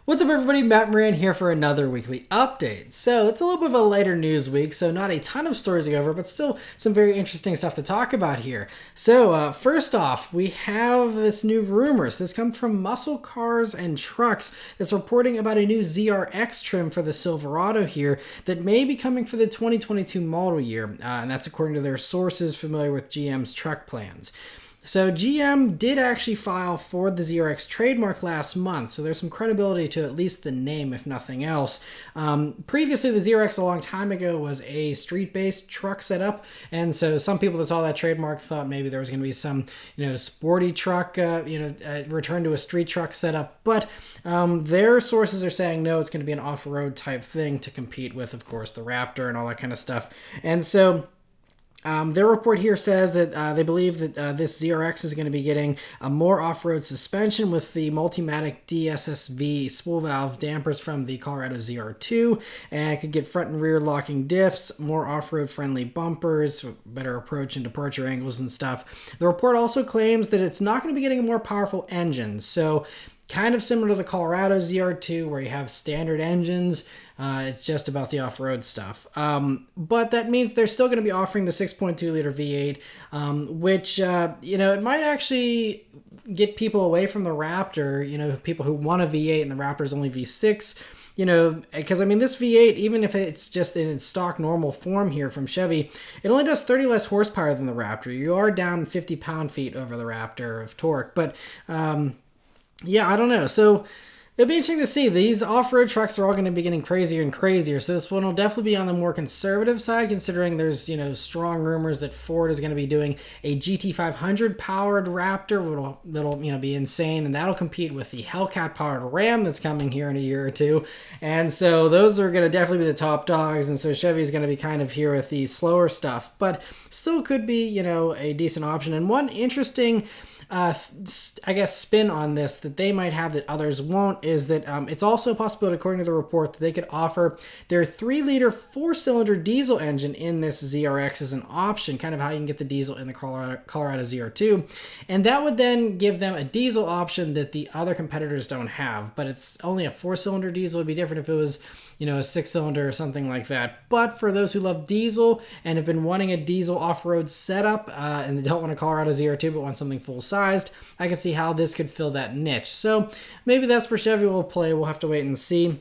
What's up everybody, Matt Maran here for another weekly update. So it's a little bit of a lighter news week, so not a ton of stories to go over, but still some very interesting stuff to talk about here. So first off, we have this new rumors. This comes from Muscle Cars and Trucks that's reporting about a new ZRX trim for the Silverado here that may be coming for the 2022 model year, and that's according to their sources familiar with GM's truck plans. So GM did actually file for the ZRX trademark last month, so there's some credibility to at least the name, if nothing else. Previously, the ZRX a long time ago was a street-based truck setup, and so some people that saw that trademark thought maybe there was going to be some, sporty truck, return to a street truck setup. But their sources are saying no, it's going to be an off-road type thing to compete with, of course, the Raptor and all that kind of stuff. And so their report here says that they believe that this ZRX is going to be getting a more off-road suspension with the Multimatic DSSV spool valve dampers from the Colorado ZR2, and it could get front and rear locking diffs, more off-road friendly bumpers, better approach and departure angles and stuff. The report also claims that it's not going to be getting a more powerful engine, so kind of similar to the Colorado ZR2 where you have standard engines. It's just about the off-road stuff. But that means they're still going to be offering the 6.2 liter V8, which, it might actually get people away from the Raptor, people who want a V8 and the Raptor is only V6. Because this V8, even if it's just in its stock normal form here from Chevy, it only does 30 less horsepower than the Raptor. You are down 50 pound-feet over the Raptor of torque, but yeah, I don't know. So it'll be interesting to see. These off-road trucks are all going to be getting crazier and crazier. So this one will definitely be on the more conservative side, considering there's, strong rumors that Ford is going to be doing a GT500 powered Raptor that'll be insane. And that'll compete with the Hellcat powered Ram that's coming here in a year or two. And so those are going to definitely be the top dogs. And so Chevy is going to be kind of here with the slower stuff, but still could be, a decent option. And one interesting spin on this that they might have that others won't is that it's also a possibility, according to the report, that they could offer their 3-liter 4-cylinder diesel engine in this ZRX as an option, kind of how you can get the diesel in the Colorado ZR2. And that would then give them a diesel option that the other competitors don't have. But it's only a 4-cylinder diesel. It would be different if it was, a 6-cylinder or something like that. But for those who love diesel and have been wanting a diesel off-road setup and they don't want a Colorado ZR2 but want something full-sized, I can see how this could fill that niche. So maybe that's where Chevy will play. We'll have to wait and see.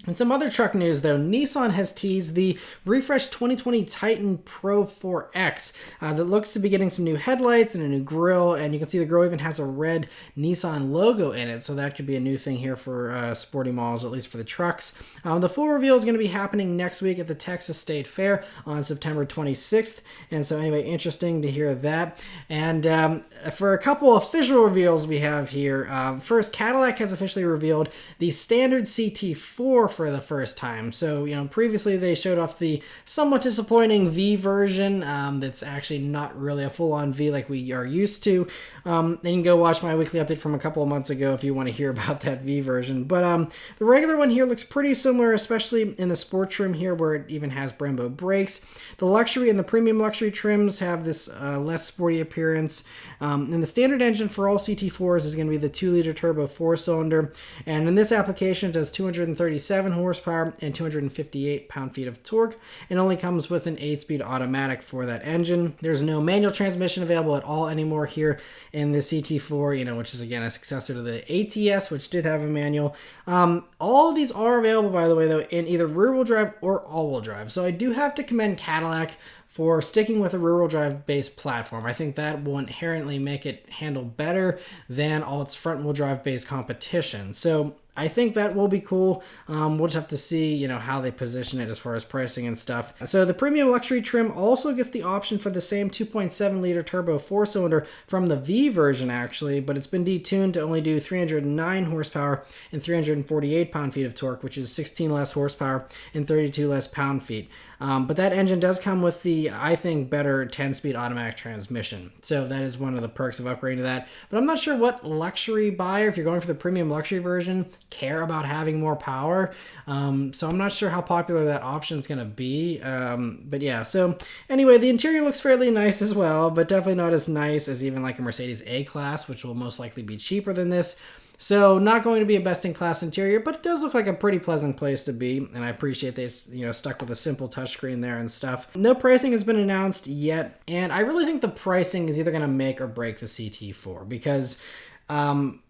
And some other truck news, though. Nissan has teased the refreshed 2020 Titan Pro 4X that looks to be getting some new headlights and a new grille, and you can see the grille even has a red Nissan logo in it, so that could be a new thing here for sporty models, at least for the trucks. The full reveal is going to be happening next week at the Texas State Fair on September 26th, and so anyway, interesting to hear that. And for a couple official reveals we have here, first, Cadillac has officially revealed the standard CT4 for the first time. So, previously they showed off the somewhat disappointing V version that's actually not really a full-on V like we are used to. Then you can go watch my weekly update from a couple of months ago if you want to hear about that V version. But the regular one here looks pretty similar, especially in the sport trim here where it even has Brembo brakes. The luxury and the premium luxury trims have this less sporty appearance. And the standard engine for all CT4s is going to be the 2-liter turbo 4-cylinder. And in this application, it does 237 horsepower and 258 pound-feet of torque. It only comes with an 8-speed automatic for that engine. There's no manual transmission available at all anymore here in the CT4, which is again a successor to the ATS, which did have a manual. All of these are available, by the way, though, in either rear-wheel drive or all-wheel drive. So I do have to commend Cadillac for sticking with a rear-wheel drive-based platform. I think that will inherently make it handle better than all its front-wheel drive-based competition. So I think that will be cool. We'll just have to see, how they position it as far as pricing and stuff. So the premium luxury trim also gets the option for the same 2.7 liter turbo 4-cylinder from the V version, actually, but it's been detuned to only do 309 horsepower and 348 pound-feet of torque, which is 16 less horsepower and 32 less pound-feet. But that engine does come with the, I think, better 10-speed automatic transmission. So that is one of the perks of upgrading to that. But I'm not sure what luxury buyer, if you're going for the premium luxury version, care about having more power. So I'm not sure how popular that option is going to be. But yeah, so anyway, the interior looks fairly nice as well, but definitely not as nice as even like a Mercedes A-Class, which will most likely be cheaper than this. So not going to be a best-in-class interior, but it does look like a pretty pleasant place to be, and I appreciate they stuck with a simple touchscreen there and stuff. No pricing has been announced yet, and I really think the pricing is either going to make or break the CT4, because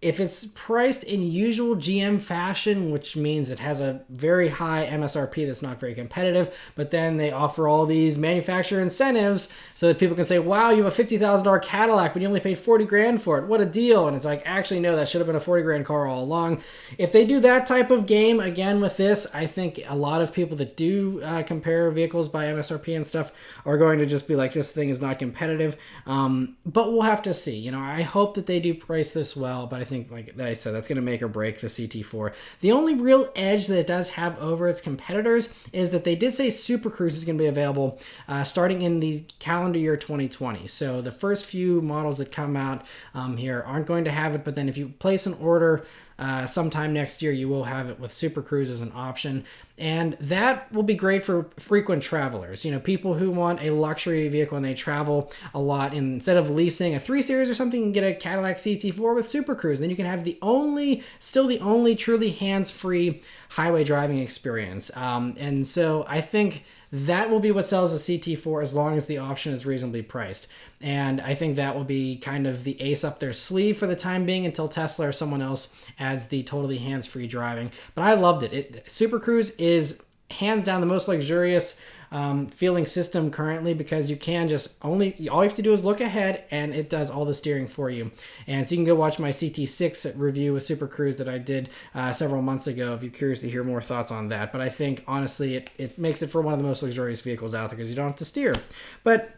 if it's priced in usual GM fashion, which means it has a very high MSRP that's not very competitive, but then they offer all these manufacturer incentives so that people can say, wow, you have a $50,000 Cadillac, but you only paid 40 grand for it. What a deal. And it's like, actually, no, that should have been a 40 grand car all along. If they do that type of game again with this, I think a lot of people that do compare vehicles by MSRP and stuff are going to just be like, this thing is not competitive. But we'll have to see. I hope that they do price this well, but I think, like I said, that's going to make or break the CT4. The only real edge that it does have over its competitors is that they did say Super Cruise is going to be available starting in the calendar year 2020. So the first few models that come out here aren't going to have it, but then if you place an order sometime next year, you will have it with Super Cruise as an option. And that will be great for frequent travelers. People who want a luxury vehicle and they travel a lot. And instead of leasing a 3 Series or something, you can get a Cadillac CT4 with Super Cruise. Then you can have the only truly hands-free highway driving experience. And so I think that will be what sells the CT4 as long as the option is reasonably priced. And I think that will be kind of the ace up their sleeve for the time being until Tesla or someone else adds the totally hands-free driving. But I loved it. Super Cruise is hands down the most luxurious feeling system currently, because you can just all you have to do is look ahead and it does all the steering for you. And so you can go watch my CT6 review with Super Cruise that I did several months ago if you're curious to hear more thoughts on that. But I think honestly it makes it for one of the most luxurious vehicles out there because you don't have to steer. But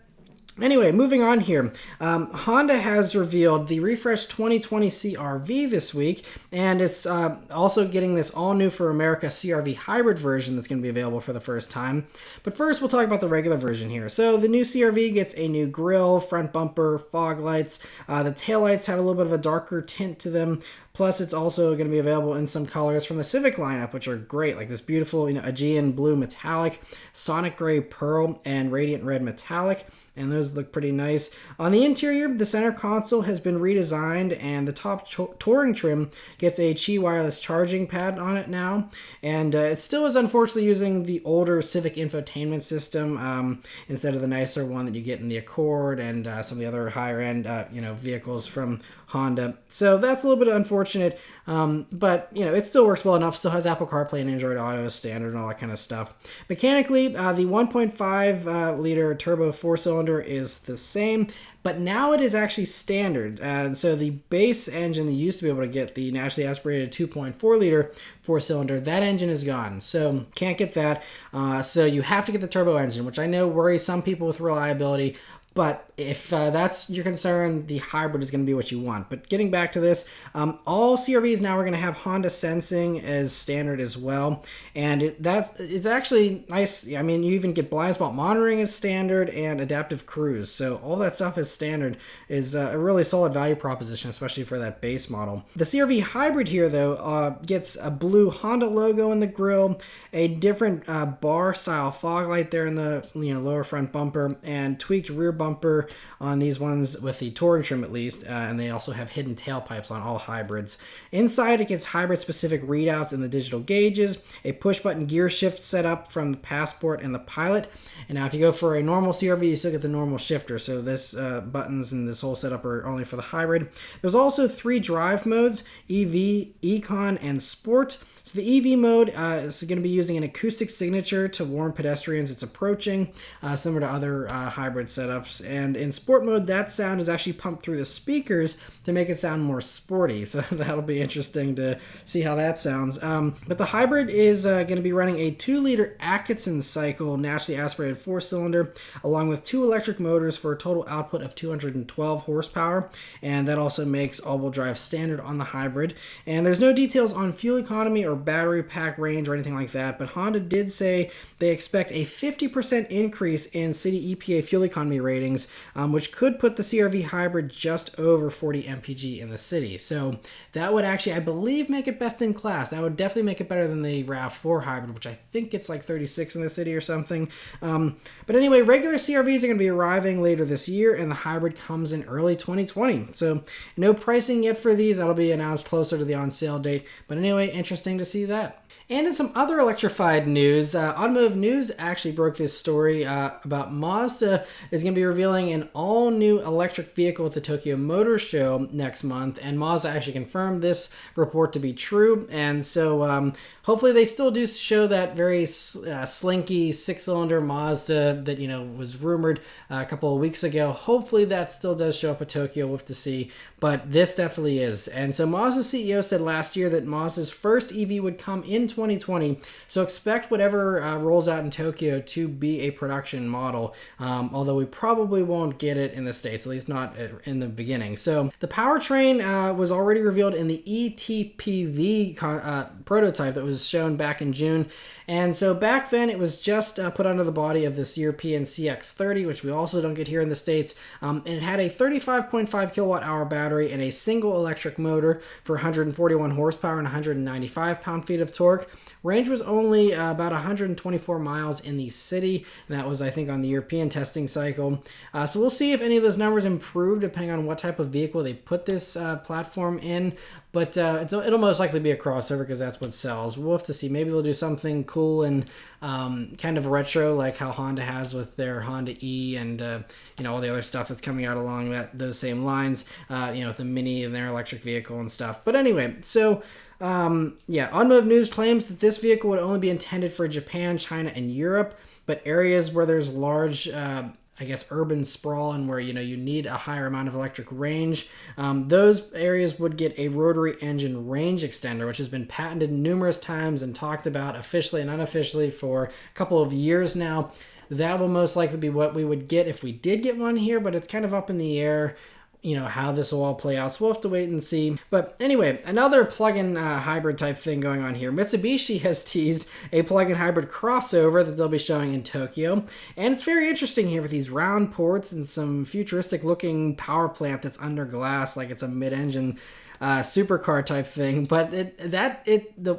anyway, moving on here. Honda has revealed the refreshed 2020 CR-V this week, and it's also getting this all-new for America CR-V hybrid version that's going to be available for the first time. But first, we'll talk about the regular version here. So the new CR-V gets a new grille, front bumper, fog lights. The taillights have a little bit of a darker tint to them. Plus, it's also going to be available in some colors from the Civic lineup, which are great, like this beautiful Aegean blue metallic, Sonic gray pearl, and radiant red metallic. And those look pretty nice. On the interior, the center console has been redesigned, and the top touring trim gets a Qi wireless charging pad on it now. And it still is unfortunately using the older Civic infotainment system instead of the nicer one that you get in the Accord and some of the other higher end vehicles from Honda. So that's a little bit unfortunate, but it still works well enough. Still has Apple CarPlay and Android Auto as standard and all that kind of stuff. Mechanically, the 1.5 liter turbo 4-cylinder is the same, but now it is actually standard. So the base engine that you used to be able to get, the naturally aspirated 2.4 liter 4-cylinder, that engine is gone. So can't get that. So you have to get the turbo engine, which I know worries some people with reliability. But if that's your concern, the hybrid is going to be what you want. But getting back to this, all CR-Vs now are going to have Honda Sensing as standard as well. And it's actually nice. I mean, you even get blind spot monitoring as standard and adaptive cruise. So all that stuff is standard is a really solid value proposition, especially for that base model. The CR-V hybrid here, though, gets a blue Honda logo in the grille, a different bar style fog light there in the lower front bumper, and tweaked rear bumper on these ones with the touring trim at least, and they also have hidden tailpipes on all hybrids. Inside, it gets hybrid specific readouts in the digital gauges, a push button gear shift setup from the Passport and the Pilot. And now if you go for a normal CR-V, you still get the normal shifter, so this buttons and this whole setup are only for the hybrid. There's also 3 drive modes: EV, Econ, and Sport. So the EV mode is going to be using an acoustic signature to warn pedestrians it's approaching, similar to other hybrid setups. And in Sport mode, that sound is actually pumped through the speakers to make it sound more sporty. So that'll be interesting to see how that sounds. But the hybrid is going to be running a 2-liter Atkinson cycle naturally aspirated 4-cylinder, along with 2 electric motors for a total output of 212 horsepower. And that also makes all-wheel drive standard on the hybrid. And there's no details on fuel economy or battery pack range or anything like that, but Honda did say they expect a 50% increase in city EPA fuel economy rating ratings, which could put the CR-V hybrid just over 40 mpg in the city. So that would actually, I believe, make it best in class. That would definitely make it better than the RAV4 hybrid, which I think it's like 36 in the city or something. But anyway, regular CR-Vs are going to be arriving later this year, and the hybrid comes in early 2020. So no pricing yet for these. That'll be announced closer to the on sale date. But anyway, interesting to see that. And in some other electrified news, Automotive News actually broke this story about Mazda is going to be revealing an all-new electric vehicle at the Tokyo Motor Show next month, and Mazda actually confirmed this report to be true. And so hopefully they still do show that very slinky six-cylinder Mazda that, you know, was rumored a couple of weeks ago. Hopefully that still does show up at Tokyo. We'll have to see, but this definitely is. And so Mazda's CEO said last year that Mazda's first EV would come in 2020, so expect whatever rolls out in Tokyo to be a production model, although we probably won't get it in the States, at least not in the beginning. So the powertrain was already revealed in the ETPV prototype that was shown back in June, and so back then it was just put under the body of this European CX-30, which we also don't get here in the States, and it had a 35.5 kilowatt hour battery and a single electric motor for 141 horsepower and 195 pound-feet of torque. Range was only about 124 miles in the city, and that was, I think, on the European testing cycle. So we'll see if any of those numbers improve depending on what type of vehicle they put this platform in, but it'll most likely be a crossover because that's what sells. We'll have to see. Maybe they'll do something cool and kind of retro like how Honda has with their Honda E and you know, all the other stuff that's coming out along those same lines, you know, with the Mini and their electric vehicle and stuff. But anyway, so yeah, Automotive News claims that this vehicle would only be intended for Japan, China, and Europe, but areas where there's large, I guess, urban sprawl and where, you know, you need a higher amount of electric range, those areas would get a rotary engine range extender, which has been patented numerous times and talked about officially and unofficially for a couple of years now. That will most likely be what we would get if we did get one here, but it's kind of up in the air, you know, how this will all play out. So we'll have to wait and see. But anyway, another plug-in hybrid type thing going on here. Mitsubishi has teased a plug-in hybrid crossover that they'll be showing in Tokyo. And it's very interesting here with these round ports and some futuristic looking power plant that's under glass, like it's a mid-engine supercar type thing, but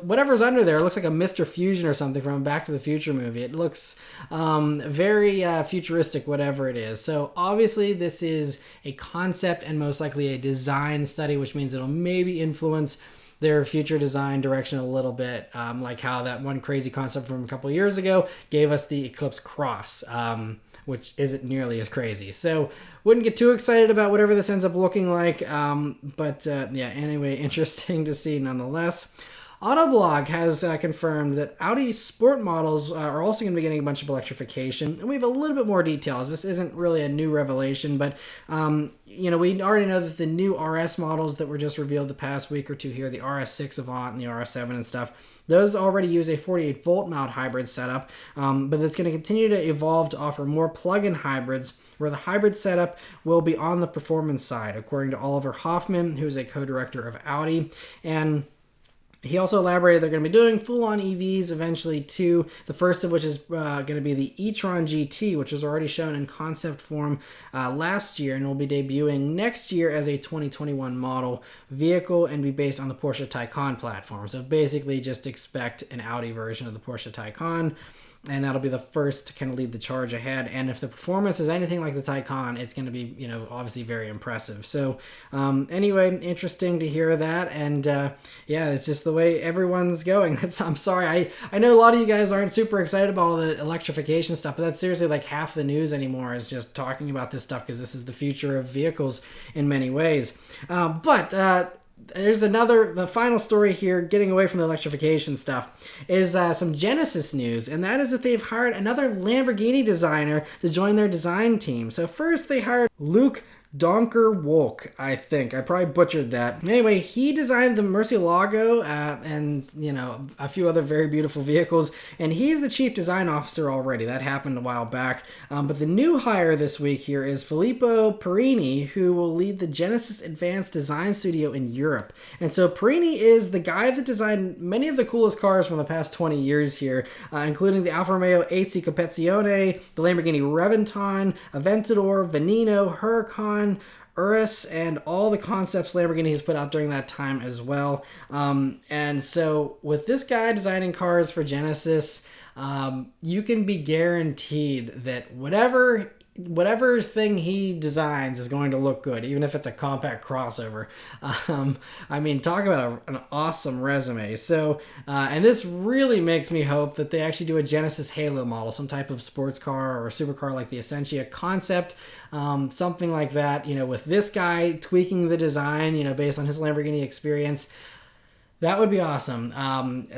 whatever's under there looks like a Mr. Fusion or something from a Back to the Future movie. It looks very futuristic, whatever it is. So obviously this is a concept and most likely a design study, which means it'll maybe influence their future design direction a little bit, like how that one crazy concept from a couple years ago gave us the Eclipse Cross, which isn't nearly as crazy. So wouldn't get too excited about whatever this ends up looking like, but yeah, anyway, interesting to see nonetheless. Autoblog has confirmed that Audi Sport models are also going to be getting a bunch of electrification, and we have a little bit more details. This isn't really a new revelation, but you know, we already know that the new RS models that were just revealed the past week or two here, the RS6 Avant and the RS7 and stuff, those already use a 48-volt mount hybrid setup, but it's going to continue to evolve to offer more plug-in hybrids, where the hybrid setup will be on the performance side, according to Oliver Hoffman, who's a co-director of Audi. And he also elaborated they're going to be doing full-on EVs eventually too, the first of which is going to be the e-tron GT, which was already shown in concept form last year and will be debuting next year as a 2021 model vehicle and be based on the Porsche Taycan platform. So basically just expect an Audi version of the Porsche Taycan, and that'll be the first to kind of lead the charge ahead. And if the performance is anything like the Taycan, it's going to be, you know, obviously very impressive. So anyway, interesting to hear that. And yeah, it's just the way everyone's going. I'm sorry. I know a lot of you guys aren't super excited about all the electrification stuff, but that's seriously like half the news anymore is just talking about this stuff because this is the future of vehicles in many ways. There's the final story here, getting away from the electrification stuff, is some Genesis news, and that is that they've hired another Lamborghini designer to join their design team. So first they hired Luke Donker Wolk, I think. I probably butchered that. Anyway, he designed the Murcielago and, you know, a few other very beautiful vehicles, and he's the chief design officer already. That happened a while back. But the new hire this week here is Filippo Perini, who will lead the Genesis Advanced Design Studio in Europe. And so Perini is the guy that designed many of the coolest cars from the past 20 years here, including the Alfa Romeo 8C Competizione, the Lamborghini Reventon, Aventador, Veneno, Huracan, Urus, and all the concepts Lamborghini has put out during that time as well. And so with this guy designing cars for Genesis, you can be guaranteed that whatever thing he designs is going to look good, even if it's a compact crossover. I mean, talk about an awesome resume. So, and this really makes me hope that they actually do a Genesis Halo model, some type of sports car or supercar like the Essentia concept, something like that, you know, with this guy tweaking the design, you know, based on his Lamborghini experience. That would be awesome.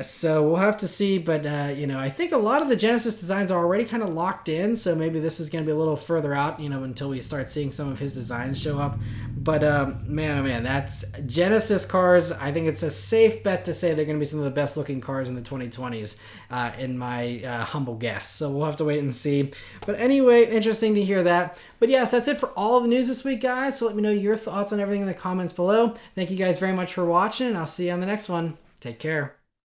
So we'll have to see, but you know, I think a lot of the Genesis designs are already kind of locked in, so maybe this is going to be a little further out, you know, until we start seeing some of his designs show up. But man, oh man, that's Genesis cars. I think it's a safe bet to say they're going to be some of the best looking cars in the 2020s, in my humble guess. So we'll have to wait and see. But anyway, interesting to hear that. But yes, that's it for all of the news this week, guys. So let me know your thoughts on everything in the comments below. Thank you guys very much for watching, and I'll see you on the next one. Take care.